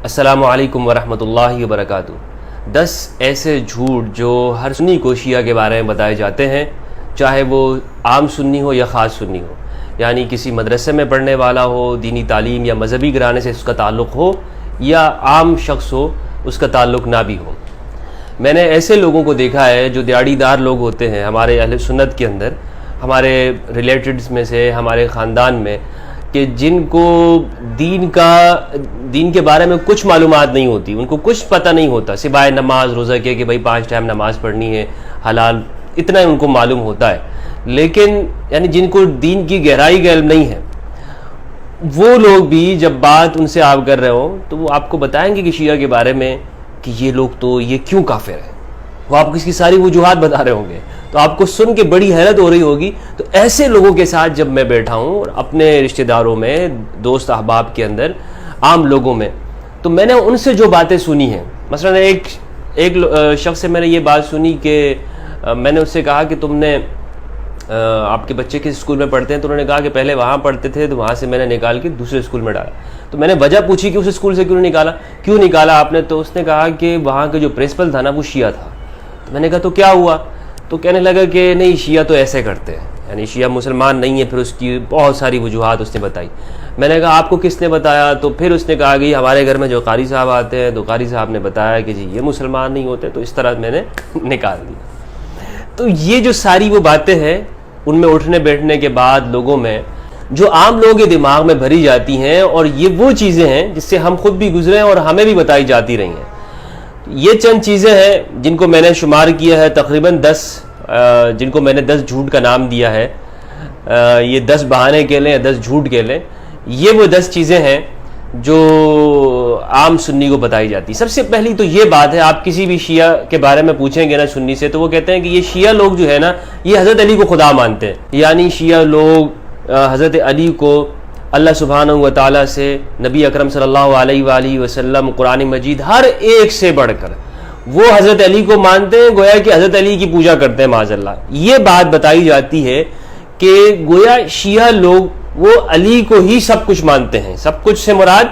السلام علیکم ورحمۃ اللہ وبرکاتہ۔ 10 ایسے جھوٹ جو ہر سنی کو شیعہ کے بارے میں بتائے جاتے ہیں، چاہے وہ عام سنی ہو یا خاص سنی ہو، یعنی کسی مدرسے میں پڑھنے والا ہو، دینی تعلیم یا مذہبی گھرانے سے اس کا تعلق ہو، یا عام شخص ہو اس کا تعلق نہ بھی ہو۔ میں نے ایسے لوگوں کو دیکھا ہے جو دیاڑی دار لوگ ہوتے ہیں ہمارے اہل سنت کے اندر، ہمارے ریلیٹڈز میں سے، ہمارے خاندان میں، کہ جن کو دین کے بارے میں کچھ معلومات نہیں ہوتی، ان کو کچھ پتہ نہیں ہوتا سوائے نماز روزہ کے کہ بھائی 5 ٹائم نماز پڑھنی ہے، حلال، اتنا ان کو معلوم ہوتا ہے، لیکن یعنی جن کو دین کی گہرائی کا علم نہیں ہے، وہ لوگ بھی جب بات ان سے آپ کر رہے ہوں تو وہ آپ کو بتائیں گے کہ شیعہ کے بارے میں کہ یہ لوگ تو یہ کیوں کافر ہیں، وہ آپ کو اس کی ساری وجوہات بتا رہے ہوں گے، تو آپ کو سن کے بڑی حیرت ہو رہی ہوگی۔ تو ایسے لوگوں کے ساتھ جب میں بیٹھا ہوں اور اپنے رشتہ داروں میں، دوست احباب کے اندر، عام لوگوں میں، تو میں نے ان سے جو باتیں سنی ہیں، مثلا ایک شخص سے میں نے یہ بات سنی کہ میں نے اس سے کہا کہ تم نے آپ کے بچے کس اسکول میں پڑھتے ہیں؟ تو انہوں نے کہا کہ پہلے وہاں پڑھتے تھے، تو وہاں سے میں نے نکال کے دوسرے اسکول میں ڈالا۔ تو میں نے وجہ پوچھی کہ اس اسکول سے کیوں نکالا آپ نے؟ تو اس نے کہا کہ وہاں کا جو پرنسپل تھا نا وہ شیعہ تھا۔ تو میں نے کہا تو کیا ہوا؟ تو کہنے لگا کہ نہیں، شیعہ تو ایسے کرتے ہیں، یعنی شیعہ مسلمان نہیں ہے۔ پھر اس کی بہت ساری وجوہات اس نے بتائی۔ میں نے کہا آپ کو کس نے بتایا؟ تو پھر اس نے کہا کہ ہمارے گھر میں جو قاری صاحب آتے ہیں، تو قاری صاحب نے بتایا کہ جی یہ مسلمان نہیں ہوتے، تو اس طرح میں نے نکال دیا۔ تو یہ جو ساری وہ باتیں ہیں، ان میں اٹھنے بیٹھنے کے بعد لوگوں میں جو عام لوگوں کے دماغ میں بھری جاتی ہیں، اور یہ وہ چیزیں ہیں جس سے ہم خود بھی گزرے ہیں اور ہمیں بھی بتائی جاتی رہی ہیں۔ یہ چند چیزیں ہیں جن کو میں نے شمار کیا ہے، تقریباً 10، جن کو میں نے 10 جھوٹ کا نام دیا ہے۔ یہ 10 بہانے کے لیں یا 10 جھوٹ کے لیں، یہ وہ 10 چیزیں ہیں جو عام سنی کو بتائی جاتی۔ سب سے پہلی تو یہ بات ہے، آپ کسی بھی شیعہ کے بارے میں پوچھیں گے نا سنی سے، تو وہ کہتے ہیں کہ یہ شیعہ لوگ جو ہے نا، یہ حضرت علی کو خدا مانتے ہیں، یعنی شیعہ لوگ حضرت علی کو اللہ سبحانہ و تعالیٰ سے، نبی اکرم صلی اللہ علیہ وآلہ وسلم، قرآن مجید، ہر ایک سے بڑھ کر وہ حضرت علی کو مانتے ہیں، گویا کہ حضرت علی کی پوجا کرتے ہیں معاذ اللہ۔ یہ بات بتائی جاتی ہے کہ گویا شیعہ لوگ وہ علی کو ہی سب کچھ مانتے ہیں۔ سب کچھ سے مراد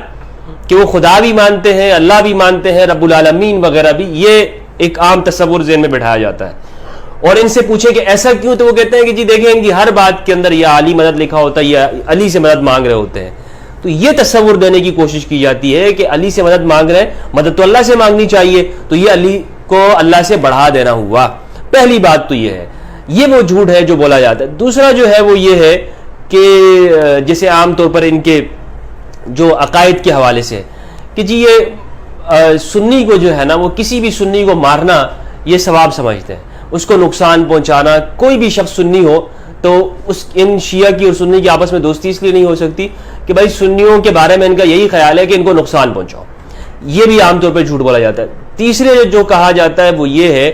کہ وہ خدا بھی مانتے ہیں، اللہ بھی مانتے ہیں، رب العالمین وغیرہ بھی۔ یہ ایک عام تصور ذہن میں بٹھایا جاتا ہے۔ اور ان سے پوچھیں کہ ایسا کیوں؟ تو وہ کہتے ہیں کہ جی دیکھیں ان کی ہر بات کے اندر یا علی مدد لکھا ہوتا ہے یا علی سے مدد مانگ رہے ہوتے ہیں۔ تو یہ تصور دینے کی کوشش کی جاتی ہے کہ علی سے مدد مانگ رہے ہیں، مدد تو اللہ سے مانگنی چاہیے، تو یہ علی کو اللہ سے بڑھا دینا ہوا۔ پہلی بات تو یہ ہے، یہ وہ جھوٹ ہے جو بولا جاتا ہے۔ دوسرا جو ہے وہ یہ ہے کہ جیسے عام طور پر ان کے جو عقائد کے حوالے سے کہ جی یہ سنی کو جو ہے نا، وہ کسی بھی سنی کو مارنا یہ ثواب سمجھتے ہیں، اس کو نقصان پہنچانا۔ کوئی بھی شخص سنی ہو تو ان شیعہ کی اور سنی کی آپس میں دوستی اس لیے نہیں ہو سکتی کہ بھائی سنیوں کے بارے میں ان کا یہی خیال ہے کہ ان کو نقصان پہنچاؤ۔ یہ بھی عام طور پہ جھوٹ بولا جاتا ہے۔ تیسرے جو کہا جاتا ہے وہ یہ ہے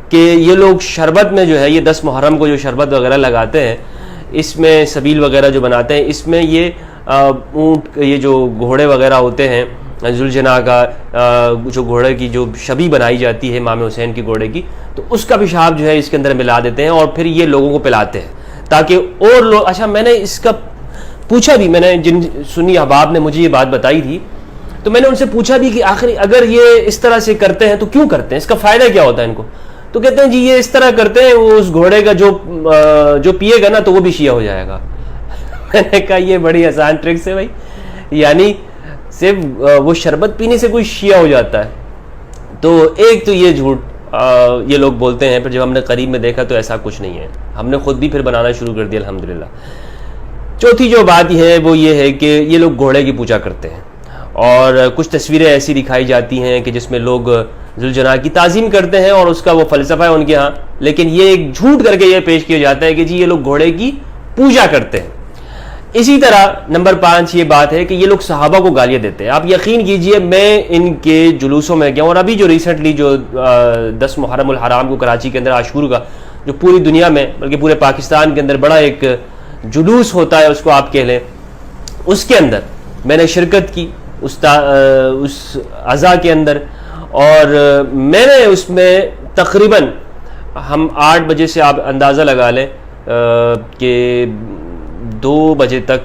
کہ یہ لوگ شربت میں جو ہے، یہ 10 محرم کو جو شربت وغیرہ لگاتے ہیں، اس میں سبیل وغیرہ جو بناتے ہیں، اس میں یہ اونٹ، یہ جو گھوڑے وغیرہ ہوتے ہیں، ذوالجناح کا جو گھوڑے کی جو شبیہ بنائی جاتی ہے امام حسین کی گھوڑے کی، تو اس کا پیشاب جو ہے اس کے اندر ملا دیتے ہیں اور پھر یہ لوگوں کو پلاتے ہیں تاکہ اور لوگ۔ اچھا، میں نے اس کا پوچھا بھی، میں نے جن سنی احباب نے مجھے یہ بات بتائی تھی، تو میں نے ان سے پوچھا بھی کہ آخر اگر یہ اس طرح سے کرتے ہیں تو کیوں کرتے ہیں، اس کا فائدہ کیا ہوتا ہے ان کو؟ تو کہتے ہیں جی یہ اس طرح کرتے ہیں، وہ اس گھوڑے کا جو پیے گا نا تو وہ بھی شیعہ ہو جائے گا۔ میں نے کہا یہ بڑی آسان ٹرکس ہے بھائی، یعنی صرف وہ شربت پینے سے کوئی شیعہ ہو جاتا ہے؟ تو ایک تو یہ جھوٹ یہ لوگ بولتے ہیں، پھر جب ہم نے قریب میں دیکھا تو ایسا کچھ نہیں ہے، ہم نے خود بھی پھر بنانا شروع کر دیا الحمدللہ۔ چوتھی جو بات ہے وہ یہ ہے کہ یہ لوگ گھوڑے کی پوجا کرتے ہیں، اور کچھ تصویریں ایسی دکھائی جاتی ہیں کہ جس میں لوگ ذوالجناح کی تعظیم کرتے ہیں اور اس کا وہ فلسفہ ہے ان کے ہاں، لیکن یہ ایک جھوٹ کر کے یہ پیش کیا جاتا ہے کہ جی یہ لوگ گھوڑے کی پوجا کرتے ہیں۔ اسی طرح نمبر 5 یہ بات ہے کہ یہ لوگ صحابہ کو گالیاں دیتے ہیں۔ آپ یقین کیجئے، میں ان کے جلوسوں میں گیا ہوں، اور ابھی جو ریسنٹلی جو 10 محرم الحرام کو کراچی کے اندر عاشور کا جو پوری دنیا میں بلکہ پورے پاکستان کے اندر بڑا ایک جلوس ہوتا ہے، اس کو آپ کہہ لیں، اس کے اندر میں نے شرکت کی اس عزا کے اندر، اور میں نے اس میں تقریباً ہم 8 بجے سے آپ اندازہ لگا لیں کہ 2 بجے تک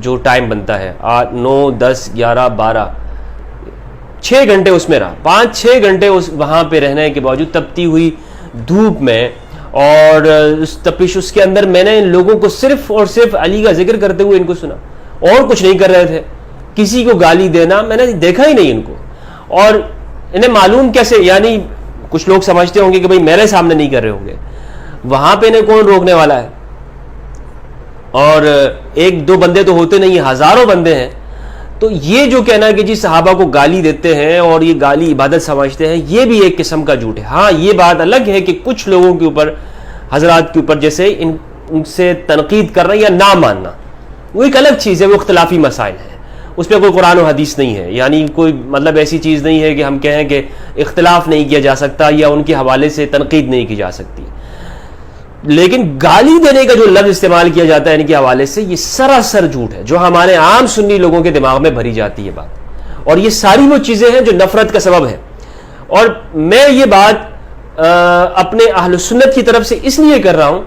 جو ٹائم بنتا ہے، 8 9 10 11 12 6 گھنٹے اس میں رہا، 5-6 گھنٹے وہاں پہ رہنے کے باوجود تپتی ہوئی دھوپ میں اور اس تپش اس کے اندر میں نے ان لوگوں کو صرف اور صرف علی کا ذکر کرتے ہوئے ان کو سنا، اور کچھ نہیں کر رہے تھے. کسی کو گالی دینا میں نے دیکھا ہی نہیں ان کو. اور انہیں معلوم کیسے، یعنی کچھ لوگ سمجھتے ہوں گے کہ بھئی میرے سامنے نہیں کر رہے ہوں گے، وہاں پہ انہیں کون روکنے والا ہے؟ اور 1-2 بندے تو ہوتے نہیں، ہزاروں بندے ہیں. تو یہ جو کہنا ہے کہ جی صحابہ کو گالی دیتے ہیں اور یہ گالی عبادت سمجھتے ہیں، یہ بھی ایک قسم کا جھوٹ ہے. ہاں یہ بات الگ ہے کہ کچھ لوگوں کے اوپر، حضرات کے اوپر جیسے ان سے تنقید کرنا یا نہ ماننا، وہ ایک الگ چیز ہے، وہ اختلافی مسائل ہیں، اس پہ کوئی قرآن و حدیث نہیں ہے. یعنی کوئی مطلب ایسی چیز نہیں ہے کہ ہم کہیں کہ اختلاف نہیں کیا جا سکتا یا ان کے حوالے سے تنقید نہیں کی جا سکتی. لیکن گالی دینے کا جو لفظ استعمال کیا جاتا ہے ان کے حوالے سے، یہ سراسر جھوٹ ہے جو ہمارے عام سنی لوگوں کے دماغ میں بھری جاتی ہے بات. اور یہ ساری وہ چیزیں ہیں جو نفرت کا سبب ہے. اور میں یہ بات اپنے اہل سنت کی طرف سے اس لیے کر رہا ہوں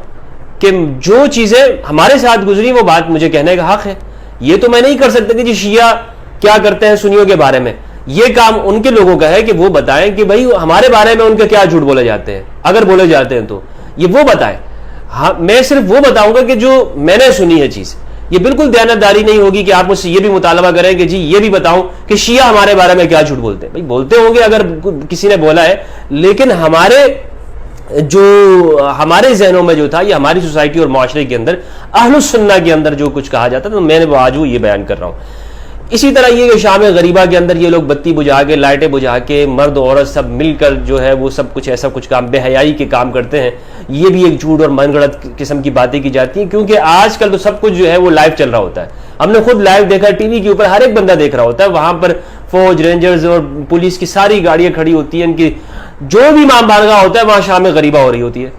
کہ جو چیزیں ہمارے ساتھ گزری وہ بات مجھے کہنے کا حق ہے. یہ تو میں نہیں کر سکتا کہ جی شیعہ کیا کرتے ہیں سنیوں کے بارے میں. یہ کام ان کے لوگوں کا ہے کہ وہ بتائیں کہ بھائی ہمارے بارے میں ان کے کیا جھوٹ بولے جاتے ہیں، اگر بولے جاتے ہیں تو یہ وہ بتائیں. ہاں میں صرف وہ بتاؤں گا کہ جو میں نے سنی ہے چیز. یہ بالکل دیانتداری نہیں ہوگی کہ آپ مجھ سے یہ بھی مطالبہ کریں کہ جی یہ بھی بتاؤں کہ شیعہ ہمارے بارے میں کیا جھوٹ بولتے ہیں. بھائی بولتے ہوں گے اگر کسی نے بولا ہے، لیکن ہمارے ذہنوں میں جو تھا، یہ ہماری سوسائٹی اور معاشرے کے اندر اہل السنہ کے اندر جو کچھ کہا جاتا، تو میں نے آج وہ یہ بیان کر رہا ہوں. اسی طرح یہ کہ شام غریبہ کے اندر یہ لوگ بتی بجھا کے، لائٹیں بجھا کے، مرد عورت سب مل کر جو ہے وہ سب کچھ ایسا کچھ کام، بے حیائی کے کام کرتے ہیں. یہ بھی ایک جھوٹ اور من گڑت قسم کی باتیں کی جاتی ہیں، کیونکہ آج کل تو سب کچھ جو ہے وہ لائیو چل رہا ہوتا ہے. ہم نے خود لائیو دیکھا، ٹی وی کے اوپر ہر ایک بندہ دیکھ رہا ہوتا ہے، وہاں پر فوج، رینجرز اور پولیس کی ساری گاڑیاں کھڑی ہوتی ہیں، ان کی جو بھی امام بارگاہ ہوتا ہے وہاں شام غریبہ ہو رہی ہوتی ہے.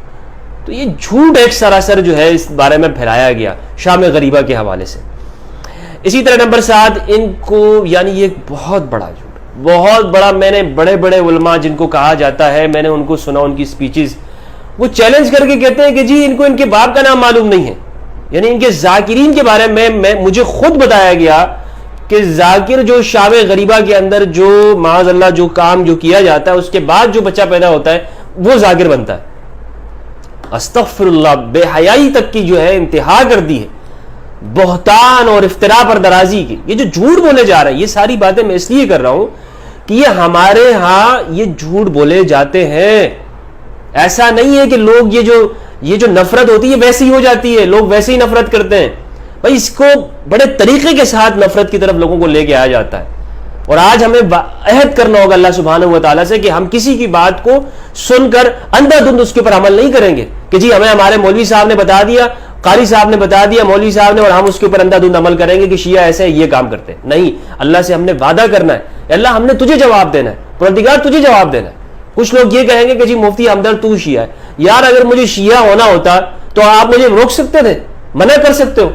تو یہ جھوٹ ایک سراسر جو ہے اس بارے میں پھیلایا گیا شام غریبہ کے حوالے سے. اسی طرح نمبر 7 ان کو، یعنی یہ ایک بہت بڑا جھوٹ، بہت بڑا. میں نے بڑے بڑے علماء جن کو کہا جاتا ہے، میں نے ان کو سنا، ان کی سپیچز، وہ چیلنج کر کے کہتے ہیں کہ جی ان کو ان کے باپ کا نام معلوم نہیں ہے. یعنی ان کے ذاکرین کے بارے میں مجھے خود بتایا گیا کہ ذاکر جو شام غریبہ کے اندر جو معاذ اللہ جو کام جو کیا جاتا ہے، اس کے بعد جو بچہ پیدا ہوتا ہے وہ ذاکر بنتا ہے. استغفر اللہ، بے حیائی تک کی جو ہے انتہا کر دی ہے، بہتان اور افتراء پر درازی کی. یہ جو جھوٹ بولے جا رہے ہیں، یہ ساری باتیں میں اس لیے کر رہا ہوں کہ یہ ہمارے ہاں یہ جھوٹ بولے جاتے ہیں. ایسا نہیں ہے کہ لوگ یہ جو نفرت ہوتی ہے ویسی ہو جاتی ہے، لوگ ویسے ہی نفرت کرتے ہیں. بھائی اس کو بڑے طریقے کے ساتھ نفرت کی طرف لوگوں کو لے کے آیا جاتا ہے. اور آج ہمیں عہد کرنا ہوگا اللہ سبحانہ و تعالیٰ سے کہ ہم کسی کی بات کو سن کر اندھا دھند اس کے اوپر عمل نہیں کریں گے کہ جی ہمیں ہمارے مولوی صاحب نے بتا دیا، قاری صاحب نے بتا دیا، مولوی صاحب نے، اور ہم اس کے اوپر اندھا دھند عمل کریں گے کہ شیعہ ایسے یہ کام کرتے ہیں. نہیں، اللہ سے ہم نے وعدہ کرنا ہے، اللہ ہم نے تجھے جواب دینا ہے، پروردگار تجھے جواب دینا ہے. کچھ لوگ یہ کہیں گے کہ جی مفتی ہمدرد تو شیعہ ہے. یار اگر مجھے شیعہ ہونا ہوتا تو آپ مجھے روک سکتے تھے، منع کر سکتے ہو.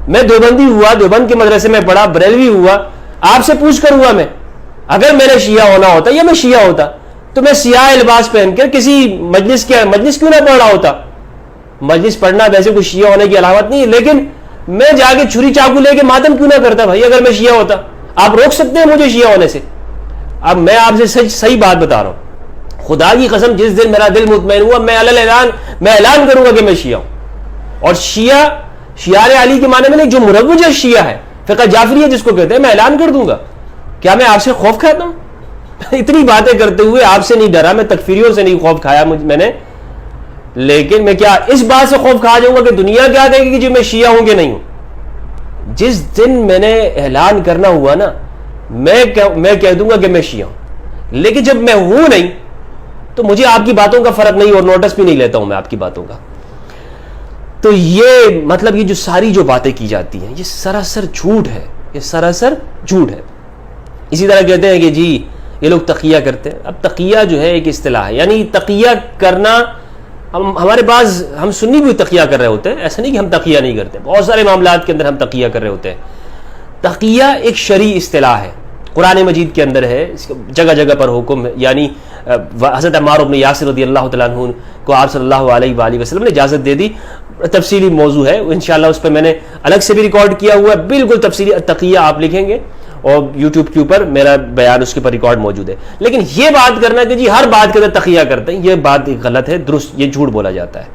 میں دیوبندی ہوا، دیوبند کے مدرسے میں پڑھا، بریلوی ہوا، آپ سے پوچھ کر ہوا. میں اگر میرے شیعہ ہونا ہوتا یا میں شیعہ ہوتا تو میں سیاہ لباس پہن کر کسی مجلس کیوں نہ پڑھ رہا ہوتا. مجلس پڑھنا ویسے کوئی شیعہ ہونے کی علامت نہیں ہے، لیکن میں جا کے چھری چاقو لے کے ماتم کیوں نہ کرتا بھائی اگر میں شیعہ ہوتا. آپ روک سکتے ہیں مجھے شیعہ ہونے سے. اب میں آپ سے صحیح بات بتا رہا ہوں، خدا کی قسم جس دن میرا دل مطمئن ہوا میں اعلان کروں گا کہ میں شیعہ ہوں. اور شیعہ علی کے معنی میں نہیں، جو مروج شیعہ ہے، فقہ جعفریہ جس کو کہتے ہیں، میں اعلان کر دوں گا. کیا میں آپ سے خوف کھاتا ہوں؟ اتنی باتیں کرتے ہوئے آپ سے نہیں ڈرا، میں تکفیریوں سے نہیں خوف کھایا میں نے، لیکن میں کیا اس بات سے خوف کھا جاؤں گا کہ دنیا کیا کہے گی کہ جی میں شیعہ ہوں کہ نہیں ہوں. جس دن میں نے اعلان کرنا ہوا نا، میں کہہ دوں گا کہ میں شیعہ ہوں. لیکن جب میں ہوں نہیں تو مجھے آپ کی باتوں کا فرق نہیں، اور نوٹس بھی نہیں لیتا ہوں میں آپ کی باتوں کا. تو یہ مطلب یہ جو ساری جو باتیں کی جاتی ہیں یہ سراسر جھوٹ ہے، یہ سراسر جھوٹ ہے. اسی طرح کہتے ہیں کہ جی یہ لوگ تقیہ کرتے ہیں. اب تقیہ جو ہے ایک اصطلاح ہے، یعنی تقیہ کرنا، ہمارے پاس ہم سنی بھی تقیہ کر رہے ہوتے ہیں، ایسا نہیں کہ ہم تقیہ نہیں کرتے، بہت سارے معاملات کے اندر ہم تقیہ کر رہے ہوتے ہیں. تقیہ ایک شرعی اصطلاح ہے، قرآن مجید کے اندر ہے، اس جگہ جگہ پر حکم ہے. یعنی حضرت عمار بن یاسر رضی اللہ تعالیٰ عنہ کو آپ صلی اللہ علیہ وآلہ وسلم نے اجازت دے دی. تفصیلی موضوع ہے انشاءاللہ، اس پہ میں نے الگ سے بھی ریکارڈ کیا ہوا ہے، بالکل تفصیلی تقیہ آپ لکھیں گے اور یوٹیوب کے اوپر میرا بیان اس کے اوپر ریکارڈ موجود ہے. لیکن یہ بات کرنا کہ جی ہر بات کے اندر تقیہ کرتے ہیں، یہ بات غلط ہے، درست یہ جھوٹ بولا جاتا ہے.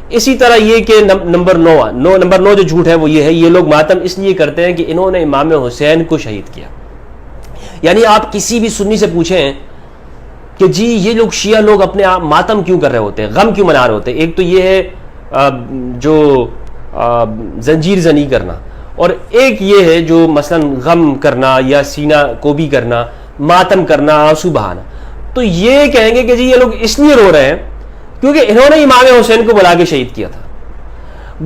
اسی طرح یہ کہ نمبر 9 جو جھوٹ ہے وہ یہ ہے، یہ لوگ ماتم اس لیے کرتے ہیں کہ انہوں نے امام حسین کو شہید کیا. یعنی آپ کسی بھی سنی سے پوچھیں کہ جی یہ لوگ شیعہ لوگ اپنے آپ ماتم کیوں کر رہے ہوتے ہیں، غم کیوں منا رہے ہوتے ہیں. ایک تو یہ ہے جو زنجیر زنی کرنا، اور ایک یہ ہے جو مثلا غم کرنا یا سینہ کوبی کرنا، ماتم کرنا، آنسو بہانا. تو یہ کہیں گے کہ جی یہ لوگ اس لیے رو رہے ہیں کیونکہ انہوں نے امام حسین کو بلا کے شہید کیا تھا.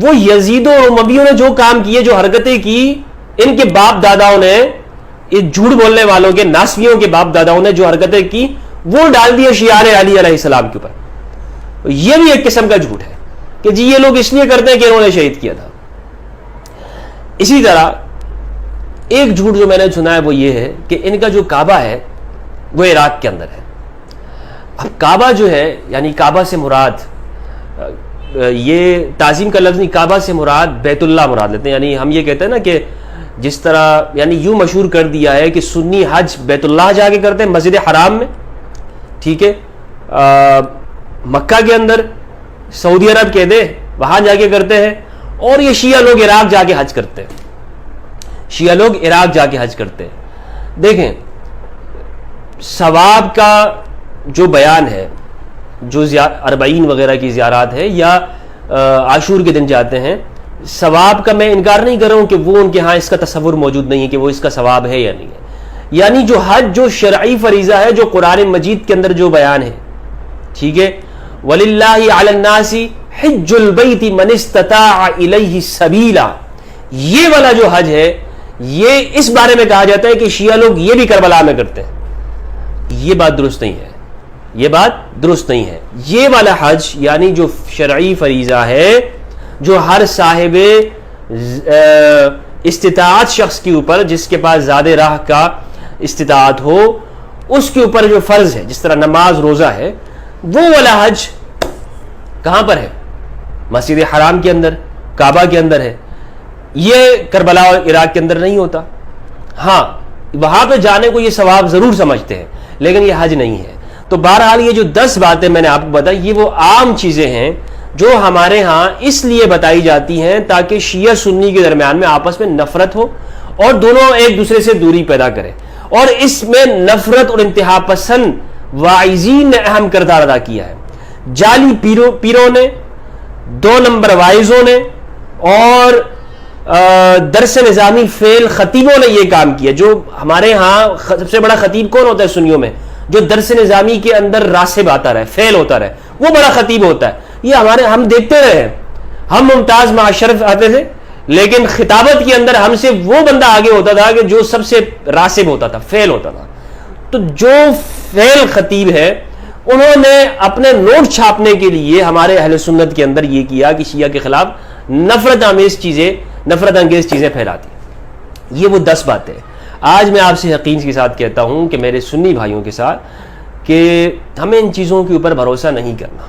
وہ یزید و امویوں نے جو کام کیے، جو حرکتیں کی، ان کے باپ داداؤں نے، یہ جھوٹ بولنے والوں کے، ناسبیوں کے باپ داداؤں نے جو حرکتیں کی وہ ڈال دیے شیعہ علی علیہ السلام کے اوپر. یہ بھی ایک قسم کا جھوٹ ہے کہ جی یہ لوگ اس لیے کرتے ہیں کہ انہوں نے شہید کیا تھا. اسی طرح ایک جھوٹ جو میں نے سنا ہے وہ یہ ہے کہ ان کا جو کعبہ ہے وہ عراق کے اندر ہے. اب کعبہ جو ہے، یعنی کعبہ سے مراد، یہ تعظیم کا لفظ نہیں، کعبہ سے مراد بیت اللہ مراد لیتے ہیں. یعنی ہم یہ کہتے ہیں نا کہ جس طرح یعنی یوں مشہور کر دیا ہے کہ سنی حج بیت اللہ جا کے کرتے ہیں مسجد حرام میں، ٹھیک ہے، مکہ کے اندر، سعودی عرب کہہ دے وہاں جا کے کرتے ہیں، اور یہ شیعہ لوگ عراق جا کے حج کرتے ہیں. شیعہ لوگ عراق جا کے حج کرتے ہیں. دیکھیں ثواب کا جو بیان ہے، جو اربعین وغیرہ کی زیارات ہے یا عاشور کے دن جاتے ہیں، ثواب کا میں انکار نہیں کر رہا ہوں کہ وہ ان کے ہاں اس کا تصور موجود نہیں ہے کہ وہ اس کا ثواب ہے یا نہیں ہے. یعنی جو حج جو شرعی فریضہ ہے، جو قرآن مجید کے اندر جو بیان ہے، ٹھیک ہے، وَلِلَّهِ عَلَى النَّاسِ حِجُّ الْبَيْتِ مَنِ اسْتَطَاعَ إِلَيْهِ سَبِيلًا، یہ والا جو حج ہے، یہ اس بارے میں کہا جاتا ہے کہ شیعہ لوگ یہ بھی کربلا میں کرتے ہیں. یہ بات درست نہیں ہے، یہ بات درست نہیں ہے. یہ والا حج یعنی جو شرعی فریضہ ہے، جو ہر صاحب استطاعت شخص کے اوپر، جس کے پاس زیادہ راہ کا استطاعت ہو، اس کے اوپر جو فرض ہے، جس طرح نماز روزہ ہے، وہ والا حج کہاں پر ہے؟ مسجد حرام کے اندر، کعبہ کے اندر ہے. یہ کربلا اور عراق کے اندر نہیں ہوتا. ہاں وہاں پہ جانے کو یہ ثواب ضرور سمجھتے ہیں، لیکن یہ حج نہیں ہے. تو بہرحال یہ جو 10 باتیں میں نے آپ کو بتائی، یہ وہ عام چیزیں ہیں جو ہمارے ہاں اس لیے بتائی جاتی ہیں تاکہ شیعہ سنی کے درمیان میں آپس میں نفرت ہو اور دونوں ایک دوسرے سے دوری پیدا کریں. اور اس میں نفرت اور انتہا پسند واعظین نے اہم کردار ادا کیا ہے. جعلی پیروں نے، 2 نمبر وائزوں نے، اور درس نظامی فیل خطیبوں نے یہ کام کیا. جو ہمارے ہاں سب سے بڑا خطیب کون ہوتا ہے سنیوں میں؟ جو درس نظامی کے اندر راسب آتا رہے، فیل ہوتا رہے، وہ بڑا خطیب ہوتا ہے. یہ ہم دیکھتے رہے ہیں، ہم ممتاز معاشرف آتے تھے، لیکن خطابت کے اندر ہم سے وہ بندہ آگے ہوتا تھا کہ جو سب سے راسب ہوتا تھا، فیل ہوتا تھا. تو جو فیل خطیب ہے، انہوں نے اپنے نوٹ چھاپنے کے لیے ہمارے اہل سنت کے اندر یہ کیا کہ شیعہ کے خلاف نفرت انگیز چیزیں پھیلاتی. یہ وہ 10 باتیں. آج میں آپ سے یقین کے ساتھ کہتا ہوں کہ میرے سنی بھائیوں کے ساتھ کہ ہمیں ان چیزوں کے اوپر بھروسہ نہیں کرنا.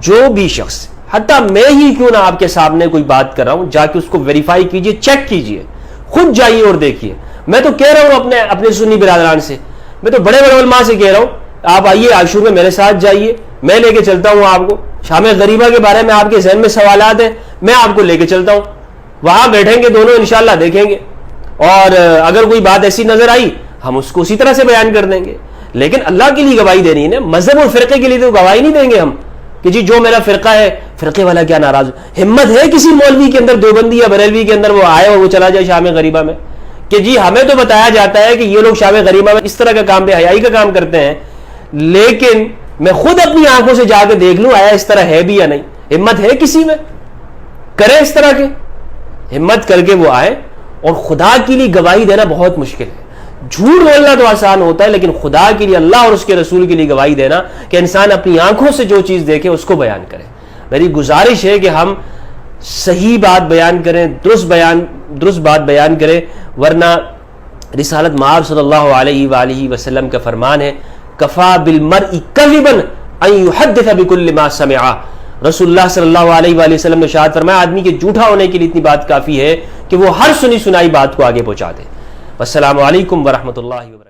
جو بھی شخص، حتیٰ میں ہی کیوں نہ آپ کے سامنے کوئی بات کر رہا ہوں، جا کے اس کو ویریفائی کیجئے، چیک کیجئے، خود جائیے اور دیکھیے. میں تو کہہ رہا ہوں اپنے سنی برادران سے، میں تو بڑے بڑے علماء سے کہہ رہا ہوں، آپ آئیے عاشور میں میرے ساتھ جائیے، میں لے کے چلتا ہوں آپ کو. شام غریبہ کے بارے میں آپ کے ذہن میں سوالات ہیں، میں آپ کو لے کے چلتا ہوں، وہاں بیٹھیں گے دونوں انشاءاللہ، دیکھیں گے، اور اگر کوئی بات ایسی نظر آئی ہم اس کو اسی طرح سے بیان کر دیں گے. لیکن اللہ کے لیے گواہی دینی ہے نا، مذہب اور فرقے کے لیے تو گواہی نہیں دیں گے ہم کہ جی جو میرا فرقہ ہے، فرقے والا کیا ناراض ہو. ہمت ہے کسی مولوی کے اندر، دیوبندی یا بریلوی کے اندر وہ آئے اور وہ چلا جائے شام غریبہ میں کہ جی ہمیں تو بتایا جاتا ہے کہ یہ لوگ شام غریبہ میں اس طرح کا کام، بے حیائی کا کام کرتے ہیں، لیکن میں خود اپنی آنکھوں سے جا کے دیکھ لوں آیا اس طرح ہے بھی یا نہیں. ہمت ہے کسی میں کرے اس طرح کے؟ ہمت کر کے وہ آئے. اور خدا کے لیے گواہی دینا بہت مشکل ہے. جھوٹ بولنا تو آسان ہوتا ہے، لیکن خدا کے لیے، اللہ اور اس کے رسول کے لیے گواہی دینا کہ انسان اپنی آنکھوں سے جو چیز دیکھے اس کو بیان کرے. میری گزارش ہے کہ ہم صحیح بات بیان کریں، درست بات بیان کریں، ورنہ رسالت مآب صلی اللہ علیہ وآلہ وسلم کا فرمان ہے، کفا بالمرء کذبا ان یحدث بکل ما سمع. رسول اللہ صلی اللہ علیہ وآلہ وسلم نے ارشاد فرمایا، آدمی کے جھوٹا ہونے کے لیے اتنی بات کافی ہے کہ وہ ہر سنی سنائی بات کو آگے پہنچا دے. السلام علیکم ورحمۃ اللہ وبرکاتہ.